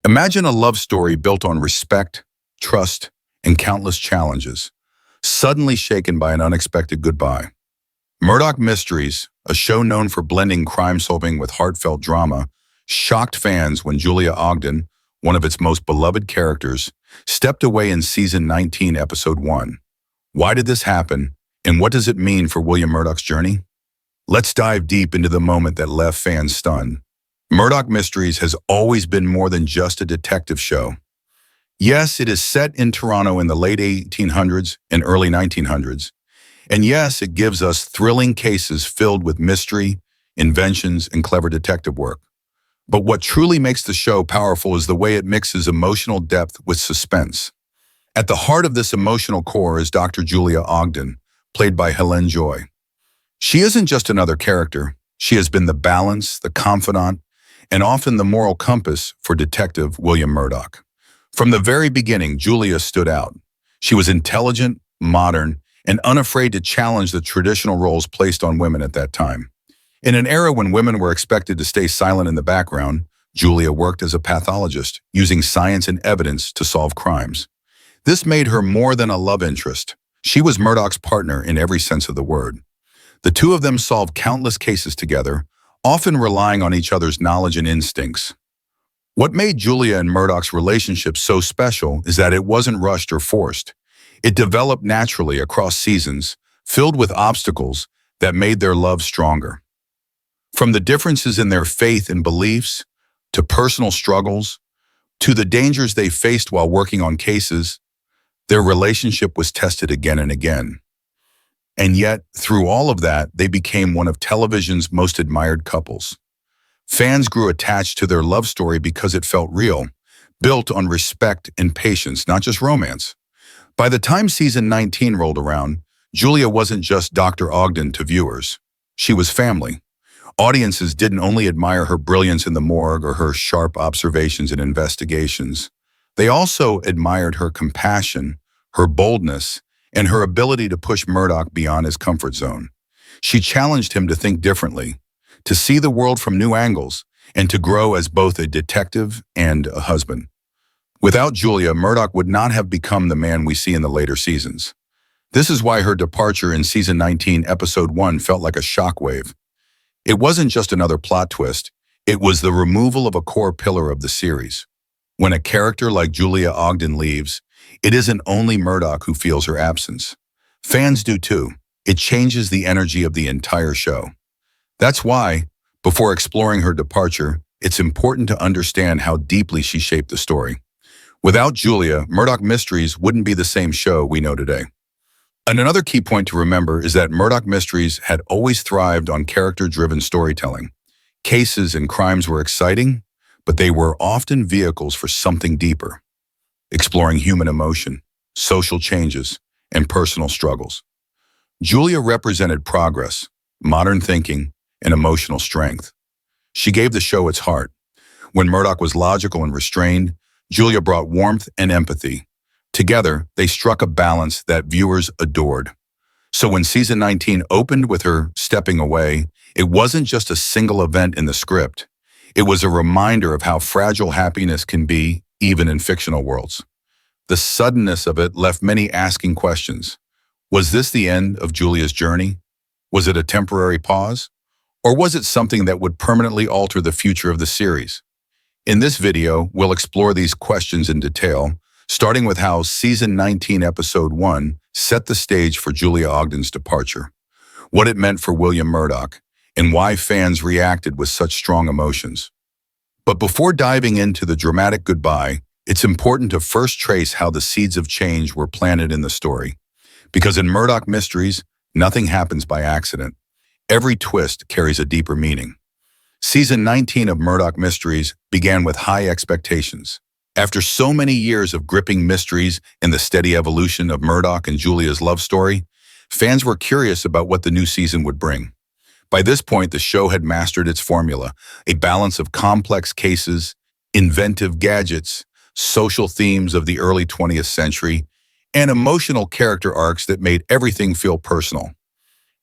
Imagine a love story built on respect, trust, and countless challenges, suddenly shaken by an unexpected goodbye. Murdoch Mysteries, a show known for blending crime-solving with heartfelt drama, shocked fans when Julia Ogden, one of its most beloved characters, stepped away in Season 19, Episode 1. Why did this happen, and what does it mean for William Murdoch's journey? Let's dive deep into the moment that left fans stunned. Murdoch Mysteries has always been more than just a detective show. Yes, it is set in Toronto in the late 1800s and early 1900s. And yes, it gives us thrilling cases filled with mystery, inventions, and clever detective work. But what truly makes the show powerful is the way it mixes emotional depth with suspense. At the heart of this emotional core is Dr. Julia Ogden, played by Helen Joy. She isn't just another character. She has been the balance, the confidant, and often the moral compass for Detective William Murdoch. From the very beginning, Julia stood out. She was intelligent, modern, and unafraid to challenge the traditional roles placed on women at that time. In an era when women were expected to stay silent in the background, Julia worked as a pathologist, using science and evidence to solve crimes. This made her more than a love interest. She was Murdoch's partner in every sense of the word. The two of them solved countless cases together, often relying on each other's knowledge and instincts. What made Julia and Murdoch's relationship so special is that it wasn't rushed or forced. It developed naturally across seasons, filled with obstacles that made their love stronger. From the differences in their faith and beliefs, to personal struggles, to the dangers they faced while working on cases, their relationship was tested again and again. And yet, through all of that, they became one of television's most admired couples. Fans grew attached to their love story because it felt real, built on respect and patience, not just romance. By the time Season 19 rolled around, Julia wasn't just Dr. Ogden to viewers. She was family. Audiences didn't only admire her brilliance in the morgue or her sharp observations and investigations. They also admired her compassion, her boldness, and her ability to push Murdoch beyond his comfort zone. She challenged him to think differently, to see the world from new angles, and to grow as both a detective and a husband. Without Julia, Murdoch would not have become the man we see in the later seasons. This is why her departure in Season 19, Episode 1 felt like a shockwave. It wasn't just another plot twist, it was the removal of a core pillar of the series. When a character like Julia Ogden leaves, it isn't only Murdoch who feels her absence. Fans do too. It changes the energy of the entire show. That's why, before exploring her departure, it's important to understand how deeply she shaped the story. Without Julia, Murdoch Mysteries wouldn't be the same show we know today. And another key point to remember is that Murdoch Mysteries had always thrived on character-driven storytelling. Cases and crimes were exciting, but they were often vehicles for something deeper, exploring human emotion, social changes, and personal struggles. Julia represented progress, modern thinking, and emotional strength. She gave the show its heart. When Murdoch was logical and restrained, Julia brought warmth and empathy. Together, they struck a balance that viewers adored. So when Season 19 opened with her stepping away, it wasn't just a single event in the script. It was a reminder of how fragile happiness can be, even in fictional worlds. The suddenness of it left many asking questions. Was this the end of Julia's journey? Was it a temporary pause? Or was it something that would permanently alter the future of the series? In this video, we'll explore these questions in detail, starting with how Season 19, Episode 1 set the stage for Julia Ogden's departure, what it meant for William Murdoch, and why fans reacted with such strong emotions. But before diving into the dramatic goodbye, it's important to first trace how the seeds of change were planted in the story. Because in Murdoch Mysteries, nothing happens by accident. Every twist carries a deeper meaning. Season 19 of Murdoch Mysteries began with high expectations. After so many years of gripping mysteries and the steady evolution of Murdoch and Julia's love story, fans were curious about what the new season would bring. By this point, the show had mastered its formula, a balance of complex cases, inventive gadgets, social themes of the early 20th century, and emotional character arcs that made everything feel personal.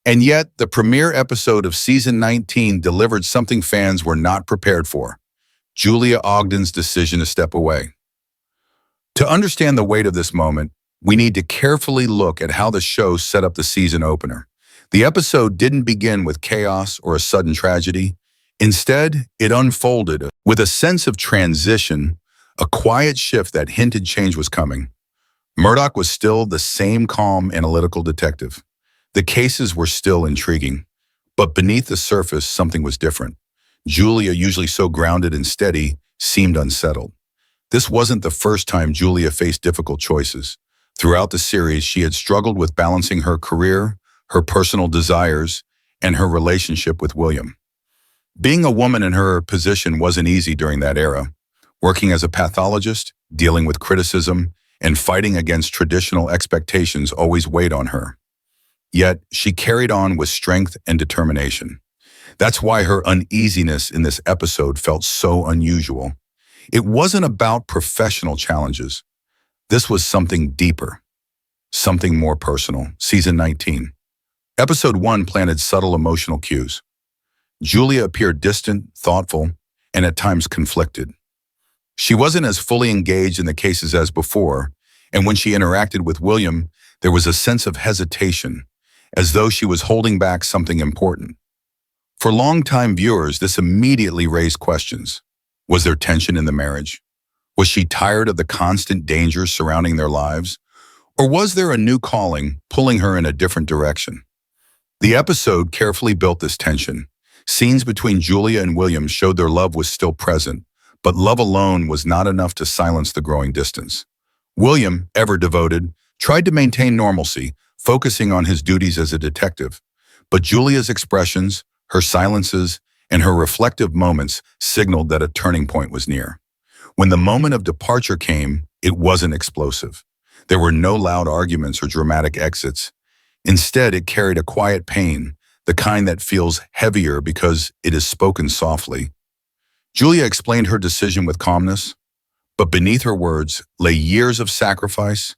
And yet, the premiere episode of Season 19 delivered something fans were not prepared for: Julia Ogden's decision to step away. To understand the weight of this moment, we need to carefully look at how the show set up the season opener. The episode didn't begin with chaos or a sudden tragedy. Instead, it unfolded with a sense of transition, a quiet shift that hinted change was coming. Murdoch was still the same calm, analytical detective. The cases were still intriguing, but beneath the surface, something was different. Julia, usually so grounded and steady, seemed unsettled. This wasn't the first time Julia faced difficult choices. Throughout the series, she had struggled with balancing her career, her personal desires, and her relationship with William. Being a woman in her position wasn't easy during that era. Working as a pathologist, dealing with criticism, and fighting against traditional expectations always weighed on her. Yet, she carried on with strength and determination. That's why her uneasiness in this episode felt so unusual. It wasn't about professional challenges. This was something deeper, something more personal. Season 19. Episode 1 planted subtle emotional cues. Julia appeared distant, thoughtful, and at times conflicted. She wasn't as fully engaged in the cases as before, and when she interacted with William, there was a sense of hesitation, as though she was holding back something important. For longtime viewers, this immediately raised questions. Was there tension in the marriage? Was she tired of the constant dangers surrounding their lives? Or was there a new calling pulling her in a different direction? The episode carefully built this tension. Scenes between Julia and William showed their love was still present, but love alone was not enough to silence the growing distance. William, ever devoted, tried to maintain normalcy, focusing on his duties as a detective. But Julia's expressions, her silences, and her reflective moments signaled that a turning point was near. When the moment of departure came, it wasn't explosive. There were no loud arguments or dramatic exits. Instead, it carried a quiet pain, the kind that feels heavier because it is spoken softly. Julia explained her decision with calmness, but beneath her words lay years of sacrifice,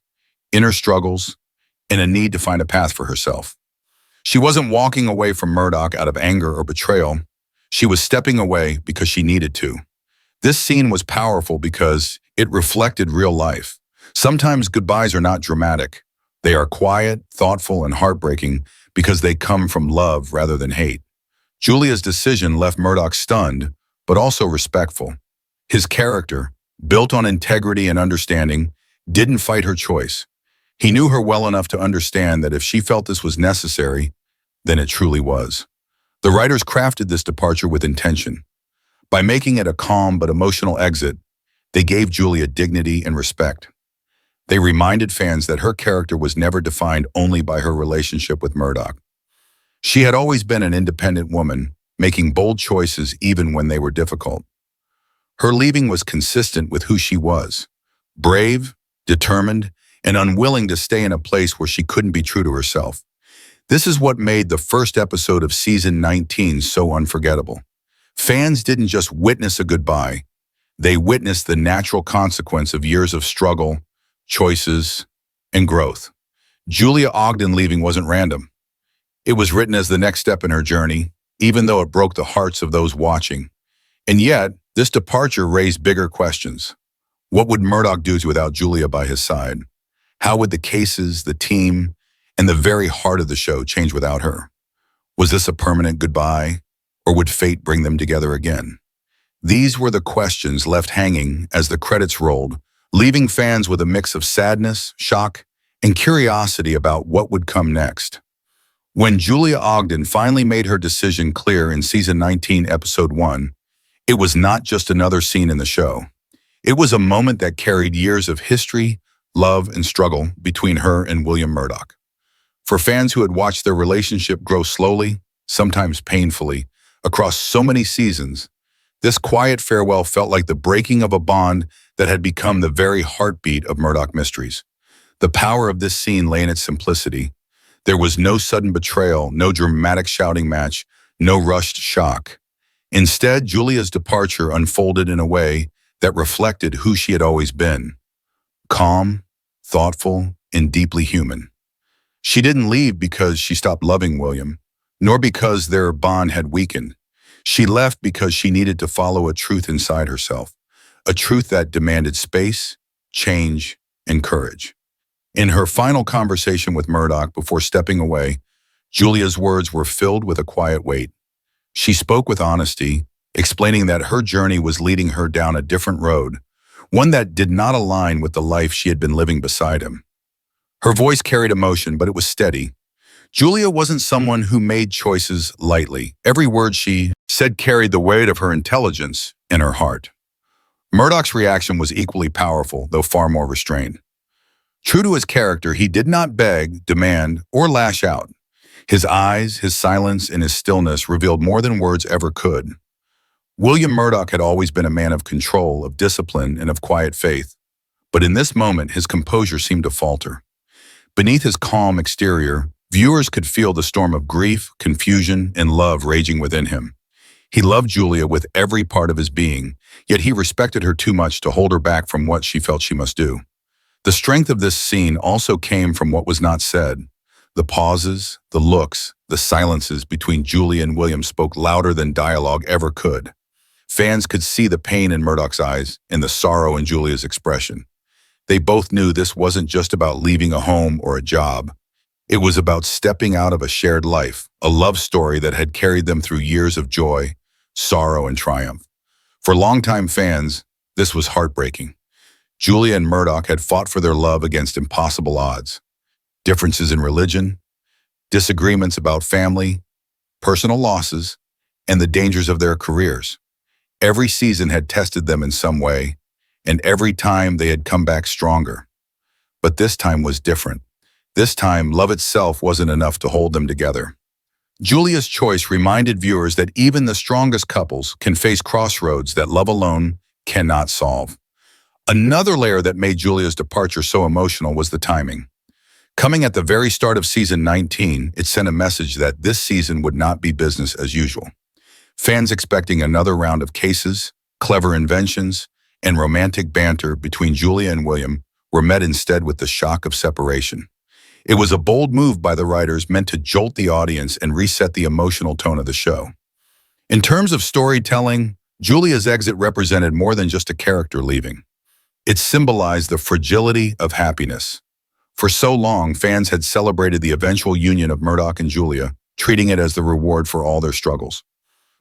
inner struggles, and a need to find a path for herself. She wasn't walking away from Murdoch out of anger or betrayal. She was stepping away because she needed to. This scene was powerful because it reflected real life. Sometimes goodbyes are not dramatic. They are quiet, thoughtful, and heartbreaking because they come from love rather than hate. Julia's decision left Murdoch stunned, but also respectful. His character, built on integrity and understanding, didn't fight her choice. He knew her well enough to understand that if she felt this was necessary, then it truly was. The writers crafted this departure with intention. By making it a calm but emotional exit, they gave Julia dignity and respect. They reminded fans that her character was never defined only by her relationship with Murdoch. She had always been an independent woman, making bold choices even when they were difficult. Her leaving was consistent with who she was, brave, determined, and unwilling to stay in a place where she couldn't be true to herself. This is what made the first episode of season 19 so unforgettable. Fans didn't just witness a goodbye, they witnessed the natural consequence of years of struggle, choices, and growth. Julia Ogden leaving wasn't random. It was written as the next step in her journey, even though it broke the hearts of those watching. And yet, this departure raised bigger questions. What would Murdoch do without Julia by his side? How would the cases, the team, and the very heart of the show change without her? Was this a permanent goodbye, or would fate bring them together again? These were the questions left hanging as the credits rolled, leaving fans with a mix of sadness, shock, and curiosity about what would come next. When Julia Ogden finally made her decision clear in season 19, episode 1, it was not just another scene in the show. It was a moment that carried years of history, love, and struggle between her and William Murdoch. For fans who had watched their relationship grow slowly, sometimes painfully, across so many seasons, this quiet farewell felt like the breaking of a bond that had become the very heartbeat of Murdoch Mysteries. The power of this scene lay in its simplicity. There was no sudden betrayal, no dramatic shouting match, no rushed shock. Instead, Julia's departure unfolded in a way that reflected who she had always been: calm, thoughtful, and deeply human. She didn't leave because she stopped loving William, nor because their bond had weakened. She left because she needed to follow a truth inside herself, a truth that demanded space, change, and courage. In her final conversation with Murdoch before stepping away, Julia's words were filled with a quiet weight. She spoke with honesty, explaining that her journey was leading her down a different road, one that did not align with the life she had been living beside him. Her voice carried emotion, but it was steady. Julia wasn't someone who made choices lightly. Every word she said carried the weight of her intelligence in her heart. Murdoch's reaction was equally powerful, though far more restrained. True to his character, he did not beg, demand, or lash out. His eyes, his silence, and his stillness revealed more than words ever could. William Murdoch had always been a man of control, of discipline, and of quiet faith. But in this moment, his composure seemed to falter. Beneath his calm exterior, viewers could feel the storm of grief, confusion, and love raging within him. He loved Julia with every part of his being, yet he respected her too much to hold her back from what she felt she must do. The strength of this scene also came from what was not said. The pauses, the looks, the silences between Julia and William spoke louder than dialogue ever could. Fans could see the pain in Murdoch's eyes and the sorrow in Julia's expression. They both knew this wasn't just about leaving a home or a job. It was about stepping out of a shared life, a love story that had carried them through years of joy, sorrow, and triumph. For longtime fans, this was heartbreaking. Julia and Murdoch had fought for their love against impossible odds. Differences in religion, disagreements about family, personal losses, and the dangers of their careers. Every season had tested them in some way, and every time they had come back stronger. But this time was different. This time, love itself wasn't enough to hold them together. Julia's choice reminded viewers that even the strongest couples can face crossroads that love alone cannot solve. Another layer that made Julia's departure so emotional was the timing. Coming at the very start of season 19, it sent a message that this season would not be business as usual. Fans expecting another round of cases, clever inventions, and romantic banter between Julia and William were met instead with the shock of separation. It was a bold move by the writers meant to jolt the audience and reset the emotional tone of the show. In terms of storytelling, Julia's exit represented more than just a character leaving. It symbolized the fragility of happiness. For so long, fans had celebrated the eventual union of Murdoch and Julia, treating it as the reward for all their struggles.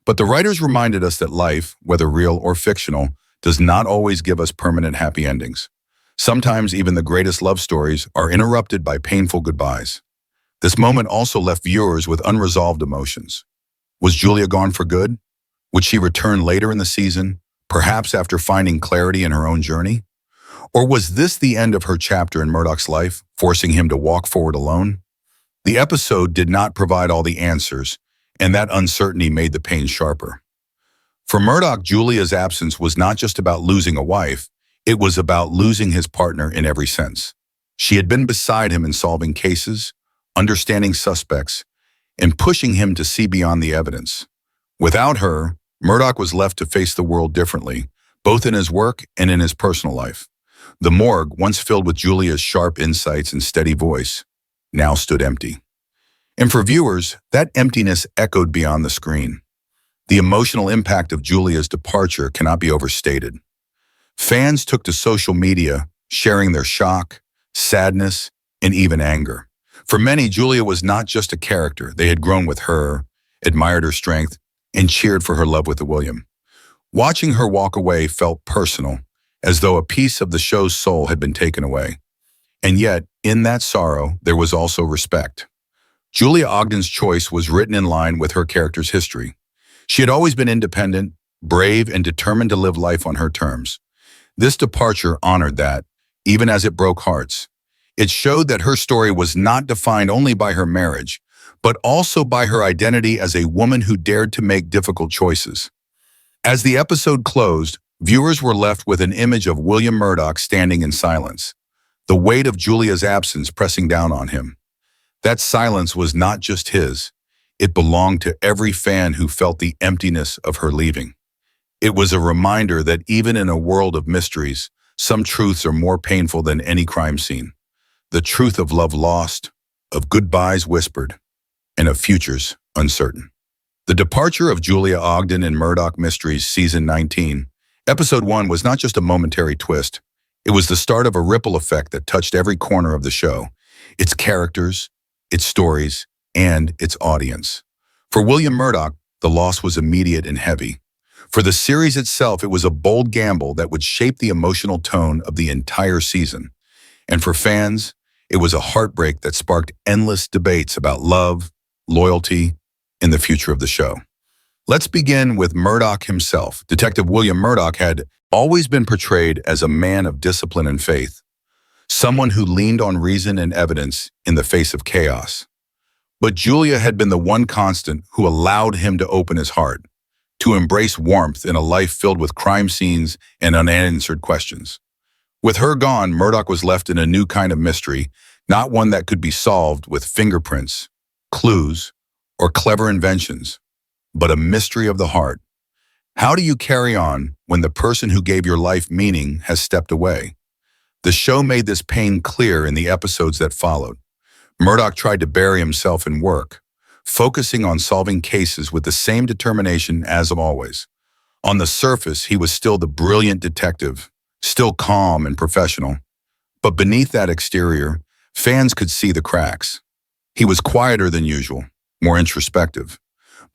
But the writers reminded us that life, whether real or fictional, does not always give us permanent happy endings. Sometimes even the greatest love stories are interrupted by painful goodbyes. This moment also left viewers with unresolved emotions. Was Julia gone for good? Would she return later in the season, perhaps after finding clarity in her own journey? Or was this the end of her chapter in Murdoch's life, forcing him to walk forward alone? The episode did not provide all the answers, and that uncertainty made the pain sharper. For Murdoch, Julia's absence was not just about losing a wife, it was about losing his partner in every sense. She had been beside him in solving cases, understanding suspects, and pushing him to see beyond the evidence. Without her, Murdoch was left to face the world differently, both in his work and in his personal life. The morgue, once filled with Julia's sharp insights and steady voice, now stood empty. And for viewers, that emptiness echoed beyond the screen. The emotional impact of Julia's departure cannot be overstated. Fans took to social media, sharing their shock, sadness, and even anger. For many, Julia was not just a character. They had grown with her, admired her strength, and cheered for her love with William. Watching her walk away felt personal, as though a piece of the show's soul had been taken away. And yet, in that sorrow, there was also respect. Julia Ogden's choice was written in line with her character's history. She had always been independent, brave, and determined to live life on her terms. This departure honored that, even as it broke hearts. It showed that her story was not defined only by her marriage, but also by her identity as a woman who dared to make difficult choices. As the episode closed, viewers were left with an image of William Murdoch standing in silence, the weight of Julia's absence pressing down on him. That silence was not just his. It belonged to every fan who felt the emptiness of her leaving. It was a reminder that even in a world of mysteries, some truths are more painful than any crime scene. The truth of love lost, of goodbyes whispered, and of futures uncertain. The departure of Julia Ogden in Murdoch Mysteries Season 19, Episode 1 was not just a momentary twist. It was the start of a ripple effect that touched every corner of the show, its characters, its stories, and its audience. For William Murdoch, the loss was immediate and heavy. For the series itself, it was a bold gamble that would shape the emotional tone of the entire season. And for fans, it was a heartbreak that sparked endless debates about love, loyalty, and the future of the show. Let's begin with Murdoch himself. Detective William Murdoch had always been portrayed as a man of discipline and faith, someone who leaned on reason and evidence in the face of chaos. But Julia had been the one constant who allowed him to open his heart, to embrace warmth in a life filled with crime scenes and unanswered questions. With her gone, Murdoch was left in a new kind of mystery, not one that could be solved with fingerprints, clues, or clever inventions, but a mystery of the heart. How do you carry on when the person who gave your life meaning has stepped away? The show made this pain clear in the episodes that followed. Murdoch tried to bury himself in work, focusing on solving cases with the same determination as always. On the surface, he was still the brilliant detective, still calm and professional. But beneath that exterior, fans could see the cracks. He was quieter than usual, more introspective.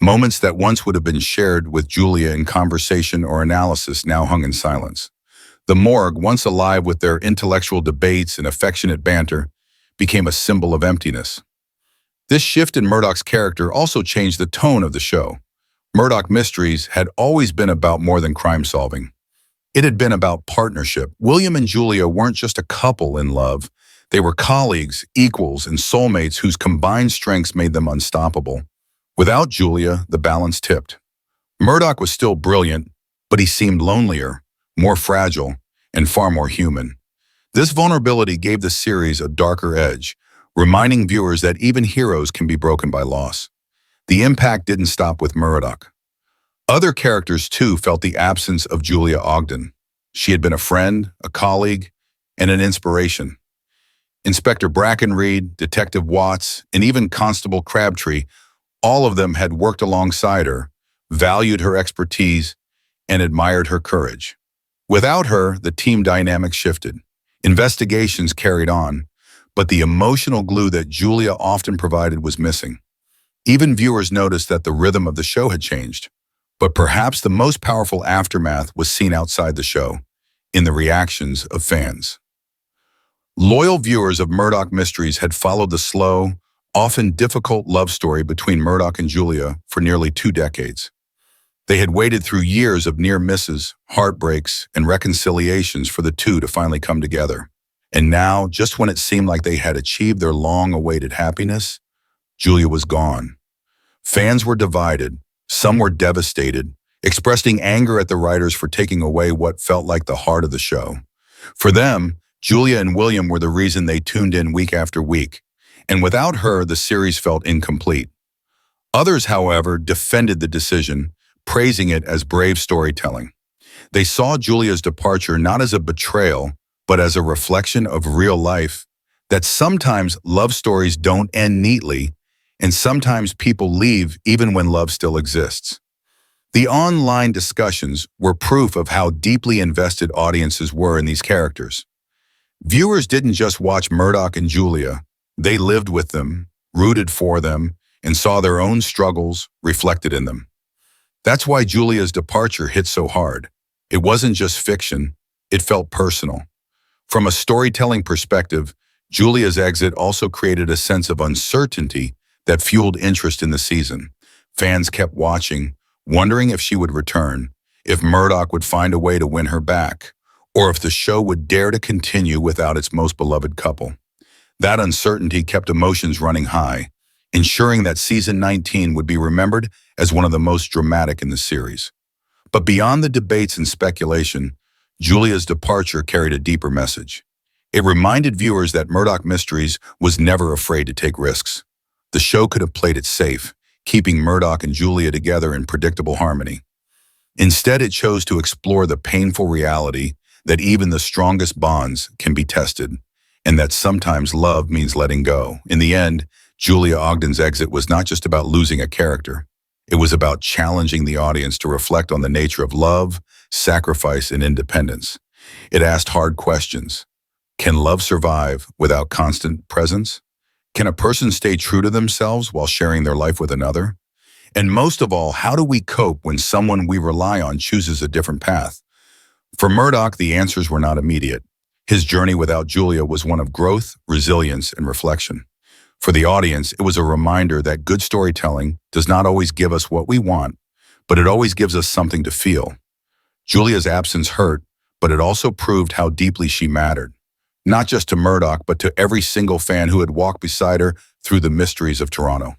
Moments that once would have been shared with Julia in conversation or analysis now hung in silence. The morgue, once alive with their intellectual debates and affectionate banter, became a symbol of emptiness. This shift in Murdoch's character also changed the tone of the show. Murdoch Mysteries had always been about more than crime solving. It had been about partnership. William and Julia weren't just a couple in love. They were colleagues, equals, and soulmates whose combined strengths made them unstoppable. Without Julia, the balance tipped. Murdoch was still brilliant, but he seemed lonelier, more fragile, and far more human. This vulnerability gave the series a darker edge, reminding viewers that even heroes can be broken by loss. The impact didn't stop with Murdoch. Other characters, too, felt the absence of Julia Ogden. She had been a friend, a colleague, and an inspiration. Inspector Brackenreed, Detective Watts, and even Constable Crabtree, all of them had worked alongside her, valued her expertise, and admired her courage. Without her, the team dynamic shifted. Investigations carried on, but the emotional glue that Julia often provided was missing. Even viewers noticed that the rhythm of the show had changed. But perhaps the most powerful aftermath was seen outside the show, in the reactions of fans. Loyal viewers of Murdoch Mysteries had followed the slow, often difficult love story between Murdoch and Julia for nearly 2 decades. They had waited through years of near misses, heartbreaks, and reconciliations for the two to finally come together. And now, just when it seemed like they had achieved their long-awaited happiness, Julia was gone. Fans were divided. Some were devastated, expressing anger at the writers for taking away what felt like the heart of the show. For them, Julia and William were the reason they tuned in week after week, and without her, the series felt incomplete. Others, however, defended the decision, praising it as brave storytelling. They saw Julia's departure not as a betrayal, but as a reflection of real life, that sometimes love stories don't end neatly, and sometimes people leave even when love still exists. The online discussions were proof of how deeply invested audiences were in these characters. Viewers didn't just watch Murdoch and Julia, they lived with them, rooted for them, and saw their own struggles reflected in them. That's why Julia's departure hit so hard. It wasn't just fiction, it felt personal. From a storytelling perspective, Julia's exit also created a sense of uncertainty that fueled interest in the season. Fans kept watching, wondering if she would return, if Murdoch would find a way to win her back, or if the show would dare to continue without its most beloved couple. That uncertainty kept emotions running high, ensuring that season 19 would be remembered as one of the most dramatic in the series. But beyond the debates and speculation, Julia's departure carried a deeper message. It reminded viewers that Murdoch Mysteries was never afraid to take risks. The show could have played it safe, keeping Murdoch and Julia together in predictable harmony. Instead, it chose to explore the painful reality that even the strongest bonds can be tested, and that sometimes love means letting go. In the end, Julia Ogden's exit was not just about losing a character. It was about challenging the audience to reflect on the nature of love, sacrifice, and independence. It asked hard questions. Can love survive without constant presence? Can a person stay true to themselves while sharing their life with another? And most of all, how do we cope when someone we rely on chooses a different path? For Murdoch, the answers were not immediate. His journey without Julia was one of growth, resilience, and reflection. For the audience, it was a reminder that good storytelling does not always give us what we want, but it always gives us something to feel. Julia's absence hurt, but it also proved how deeply she mattered, not just to Murdoch, but to every single fan who had walked beside her through the mysteries of Toronto.